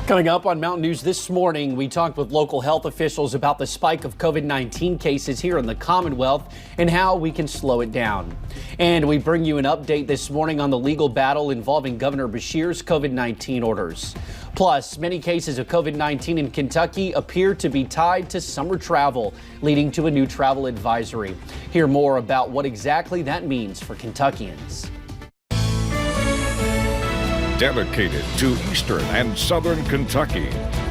Coming up on Mountain News this morning, we talked with local health officials about the spike of COVID-19 cases here in the Commonwealth and how we can slow it down. And we bring you an update this morning on the legal battle involving Governor Beshear's COVID-19 orders. Plus, many cases of COVID-19 in Kentucky appear to be tied to summer travel, leading to a new travel advisory. Hear more about what exactly that means for Kentuckians. Dedicated to Eastern and Southern Kentucky,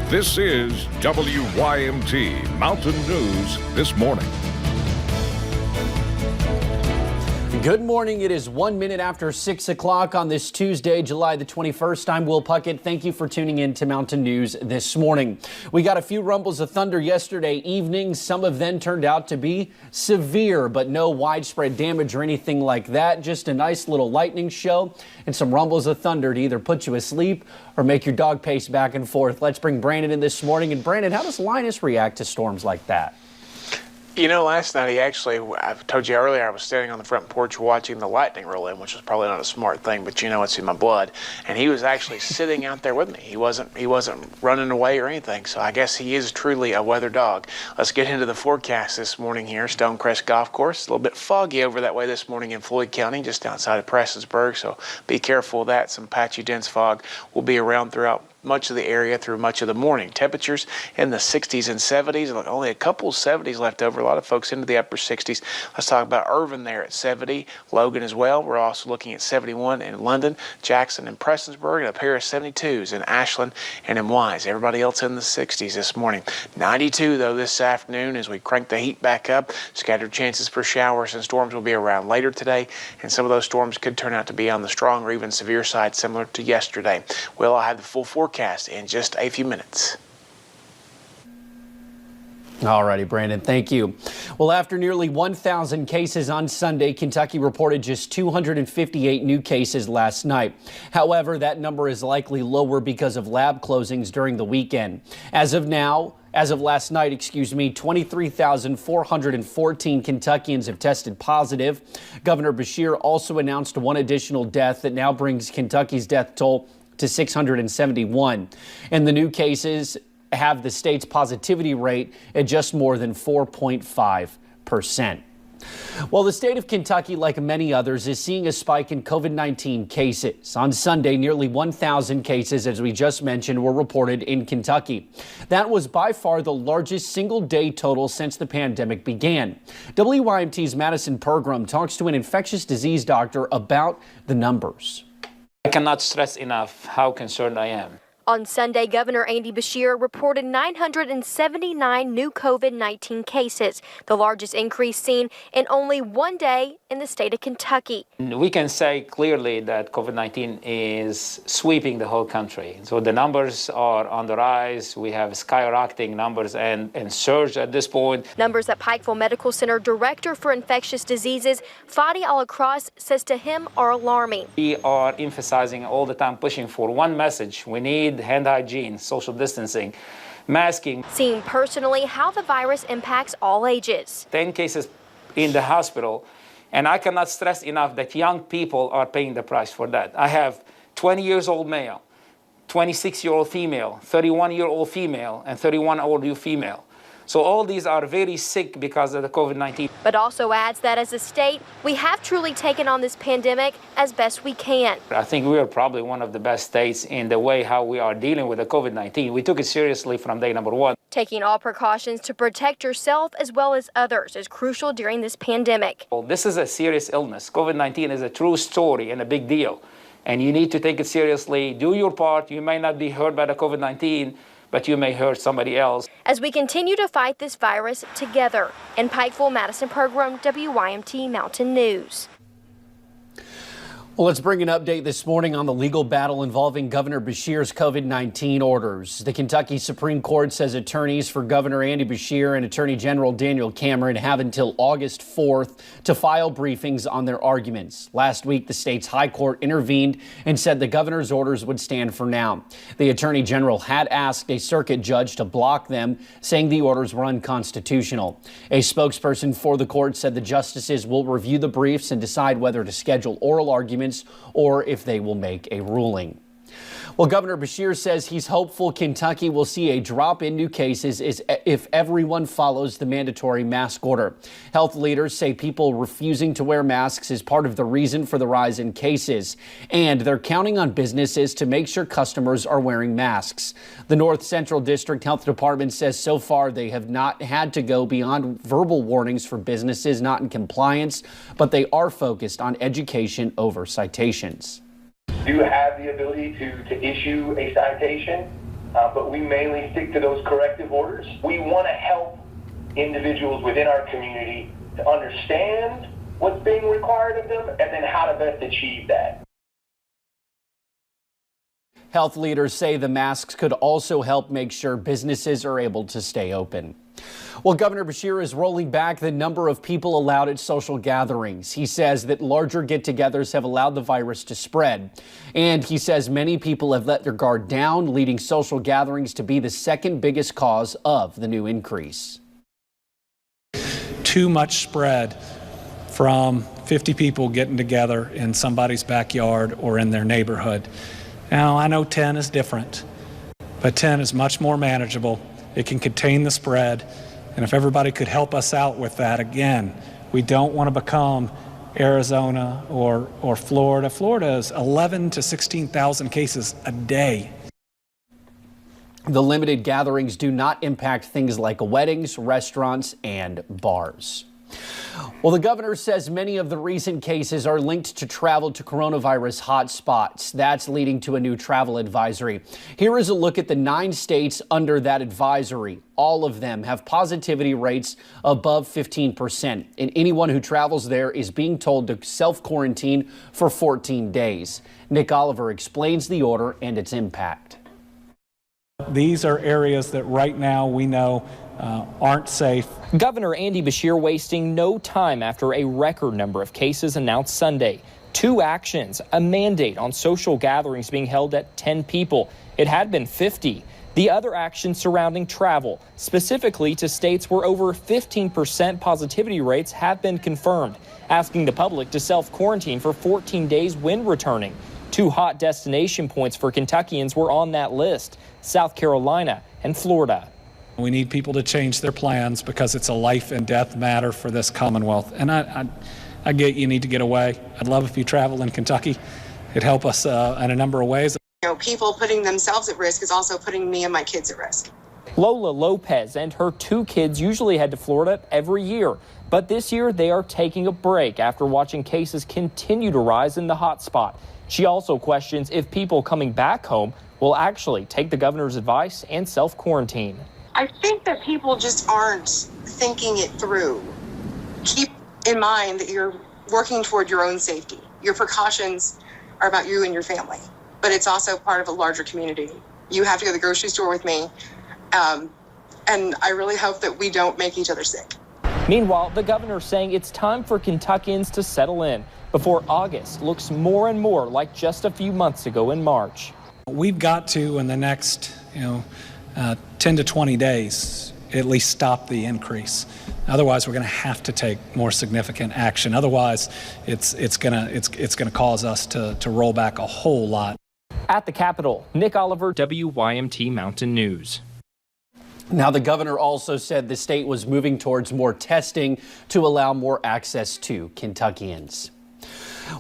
this is WYMT Mountain News This Morning. Good morning. It is 1 minute after 6 o'clock on this Tuesday, July the 21st. I'm Will Puckett. Thank you for tuning in to Mountain News This Morning. We got a few rumbles of thunder yesterday evening. Some of them turned out to be severe, but no widespread damage or anything like that. Just a nice little lightning show and some rumbles of thunder to either put you asleep or make your dog pace back and forth. Let's bring Brandon in this morning. And Brandon, how does Linus react to storms like that? You know, last night I told you earlier, I was standing on the front porch watching the lightning roll in, which was probably not a smart thing, but you know, it's in my blood. And he was actually sitting out there with me. He wasn't running away or anything. So I guess he is truly a weather dog. Let's get into the forecast this morning here. Stonecrest Golf Course, a little bit foggy over that way this morning in Floyd County, just outside of Prestonsburg. So be careful of that. Some patchy dense fog will be around throughout much of the area through much of the morning. Temperatures in the 60s and 70s. Only a couple of 70s left over. A lot of folks into the upper 60s. Let's talk about Irvin there at 70. Logan as well. We're also looking at 71 in London, Jackson, and Prestonsburg, and a pair of 72s in Ashland and in Wise. Everybody else in the 60s this morning. 92 though this afternoon as we crank the heat back up. Scattered chances for showers and storms will be around later today, and some of those storms could turn out to be on the strong or even severe side, similar to yesterday. Well, I have the full forecast in just a few minutes. All righty, Brandon, thank you. Well, after nearly 1,000 cases on Sunday, Kentucky reported just 258 new cases last night. However, that number is likely lower because of lab closings during the weekend. As of last night, 23,414 Kentuckians have tested positive. Governor Beshear also announced one additional death that now brings Kentucky's death toll to 671. And the new cases have the state's positivity rate at just more than 4.5%. Well, the state of Kentucky, like many others, is seeing a spike in COVID-19 cases. On Sunday, nearly 1,000 cases, as we just mentioned, were reported in Kentucky. That was by far the largest single-day total since the pandemic began. WYMT's Madison Pergram talks to an infectious disease doctor about the numbers. I cannot stress enough how concerned I am. On Sunday, Governor Andy Beshear reported 979 new COVID-19 cases, the largest increase seen in only one day in the state of Kentucky. We can say clearly that COVID-19 is sweeping the whole country. So the numbers are on the rise. We have skyrocketing numbers and surge at this point. Numbers that Pikeville Medical Center Director for Infectious Diseases, Fadi Alacross, says to him are alarming. We are emphasizing all the time, pushing for one message. We need hand hygiene, social distancing, masking. Seeing personally how the virus impacts all ages. 10 cases in the hospital, and I cannot stress enough that young people are paying the price for that. I have 20 years old male, 26-year-old female, 31-year-old female, and 31-year-old female. So all these are very sick because of the COVID-19. But also adds that as a state, we have truly taken on this pandemic as best we can. I think we are probably one of the best states in the way how we are dealing with the COVID-19. We took it seriously from day number one. Taking all precautions to protect yourself as well as others is crucial during this pandemic. Well, this is a serious illness. COVID-19 is a true story and a big deal. And you need to take it seriously. Do your part. You may not be hurt by the COVID-19, but you may hurt somebody else. As we continue to fight this virus together. In Pikeville, Madison Pergram, WYMT Mountain News. Well, let's bring an update this morning on the legal battle involving Governor Beshear's COVID-19 orders. The Kentucky Supreme Court says attorneys for Governor Andy Beshear and Attorney General Daniel Cameron have until August 4th to file briefings on their arguments. Last week, the state's high court intervened and said the governor's orders would stand for now. The Attorney General had asked a circuit judge to block them, saying the orders were unconstitutional. A spokesperson for the court said the justices will review the briefs and decide whether to schedule oral arguments or if they will make a ruling. Well, Governor Beshear says he's hopeful Kentucky will see a drop in new cases if everyone follows the mandatory mask order. Health leaders say people refusing to wear masks is part of the reason for the rise in cases, and they're counting on businesses to make sure customers are wearing masks. The North Central District Health Department says so far they have not had to go beyond verbal warnings for businesses not in compliance, but they are focused on education over citations. Do have the ability to issue a citation, but we mainly stick to those corrective orders. We want to help individuals within our community to understand what's being required of them and then how to best achieve that. Health leaders say the masks could also help make sure businesses are able to stay open. Well, Governor Beshear is rolling back the number of people allowed at social gatherings. He says that larger get-togethers have allowed the virus to spread. And he says many people have let their guard down, leading social gatherings to be the second biggest cause of the new increase. Too much spread from 50 people getting together in somebody's backyard or in their neighborhood. Now, I know 10 is different, but 10 is much more manageable. It can contain the spread, and if everybody could help us out with that, again, we don't want to become Arizona or Florida. Florida is 11 to 16,000 cases a day. The limited gatherings do not impact things like weddings, restaurants, and bars. Well, the governor says many of the recent cases are linked to travel to coronavirus hotspots. That's leading to a new travel advisory. Here is a look at the 9 states under that advisory. All of them have positivity rates above 15%, and anyone who travels there is being told to self-quarantine for 14 days. Nick Oliver explains the order and its impact. These are areas that right now we know aren't safe. Governor Andy Beshear wasting no time after a record number of cases announced Sunday. 2 actions, a mandate on social gatherings being held at 10 people. It had been 50. The other action surrounding travel, specifically to states where over 15% positivity rates have been confirmed, asking the public to self-quarantine for 14 days when returning. 2 hot destination points for Kentuckians were on that list, South Carolina and Florida. We need people to change their plans because it's a life and death matter for this Commonwealth. And I get you need to get away. I'd love if you travel in Kentucky. It'd help us in a number of ways. You know, people putting themselves at risk is also putting me and my kids at risk. Lola Lopez and her 2 kids usually head to Florida every year, but this year they are taking a break after watching cases continue to rise in the hotspot. She also questions if people coming back home will actually take the governor's advice and self-quarantine. I think that people just aren't thinking it through. Keep in mind that you're working toward your own safety. Your precautions are about you and your family, but it's also part of a larger community. You have to go to the grocery store with me, and I really hope that we don't make each other sick. Meanwhile, the governor saying it's time for Kentuckians to settle in before August looks more and more like just a few months ago in March. We've got to, in the next 10 to 20 days, at least stop the increase. Otherwise, we're going to have to take more significant action. Otherwise, it's going to cause us to roll back a whole lot. At the Capitol, Nick Oliver, WYMT Mountain News. Now, the governor also said the state was moving towards more testing to allow more access to Kentuckians.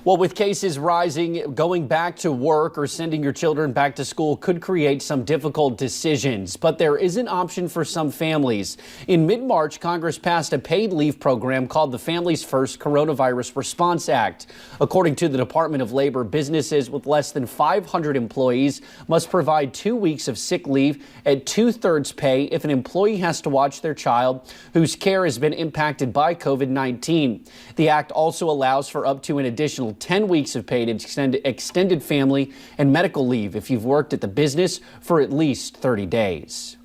Well, with cases rising, going back to work or sending your children back to school could create some difficult decisions, but there is an option for some families. In mid-March, Congress passed a paid leave program called the Families First Coronavirus Response Act. According to the Department of Labor, businesses with less than 500 employees must provide 2 weeks of sick leave at 2/3 pay if an employee has to watch their child whose care has been impacted by COVID-19. The act also allows for up to an additional 10 weeks of paid extended family and medical leave if you've worked at the business for at least 30 days.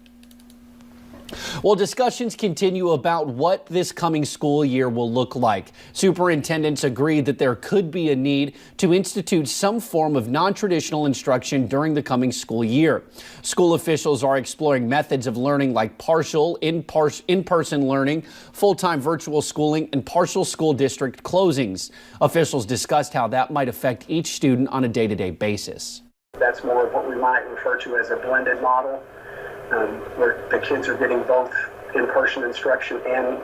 Well, discussions continue about what this coming school year will look like. Superintendents agreed that there could be a need to institute some form of non-traditional instruction during the coming school year. School officials are exploring methods of learning like partial in-person learning, full-time virtual schooling, and partial school district closings. Officials discussed how that might affect each student on a day-to-day basis. That's more of what we might refer to as a blended model, where the kids are getting both in-person instruction and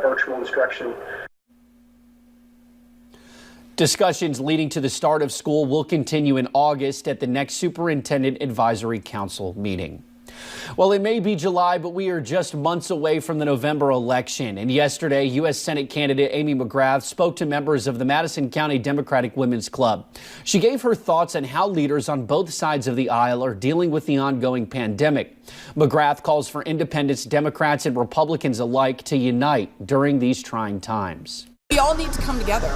virtual instruction. Discussions leading to the start of school will continue in August at the next Superintendent Advisory Council meeting. Well, it may be July, but we are just months away from the November election. And yesterday, U.S. Senate candidate Amy McGrath spoke to members of the Madison County Democratic Women's Club. She gave her thoughts on how leaders on both sides of the aisle are dealing with the ongoing pandemic. McGrath calls for independents, Democrats, and Republicans alike to unite during these trying times. We all need to come together.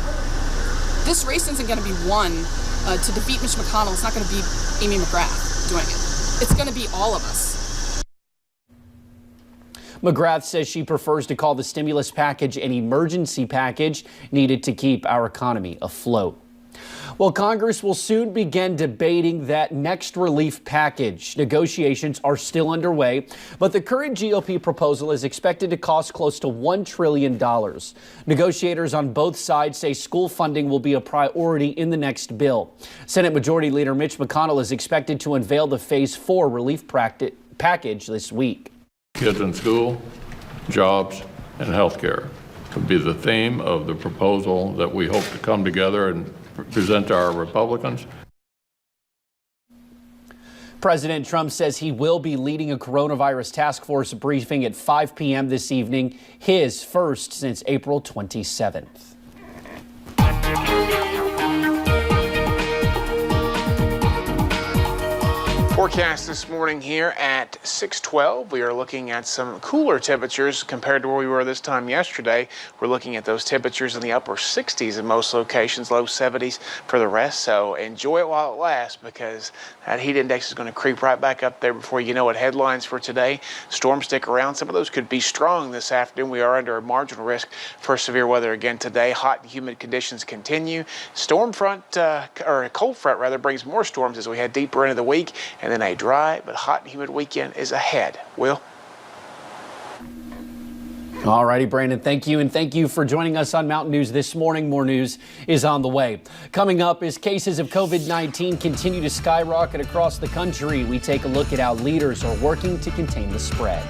This race isn't going to be won to defeat Mitch McConnell. It's not going to be Amy McGrath doing it. It's going to be all of us. McGrath says she prefers to call the stimulus package an emergency package needed to keep our economy afloat. Well, Congress will soon begin debating that next relief package. Negotiations are still underway, but the current GOP proposal is expected to cost close to $1 trillion. Negotiators on both sides say school funding will be a priority in the next bill. Senate Majority Leader Mitch McConnell is expected to unveil the Phase 4 relief package this week. Kids in school, jobs, and health care would be the theme of the proposal that we hope to come together and present to our Republicans. President Trump says he will be leading a coronavirus task force briefing at 5 p.m. this evening, his first since April 27th. Forecast this morning here at 6:12. We are looking at some cooler temperatures compared to where we were this time yesterday. We're looking at those temperatures in the upper 60s in most locations, low 70s for the rest. So enjoy it while it lasts, because that heat index is going to creep right back up there before you know it. Headlines for today: storms stick around. Some of those could be strong this afternoon. We are under a marginal risk for severe weather again today. Hot and humid conditions continue. Storm front, or a cold front rather, brings more storms as we head deeper into the week. And then a dry but hot and humid weekend is ahead. Will? All righty, Brandon, thank you. And thank you for joining us on Mountain News this morning. More news is on the way. Coming up, as cases of COVID-19 continue to skyrocket across the country, we take a look at how leaders are working to contain the spread.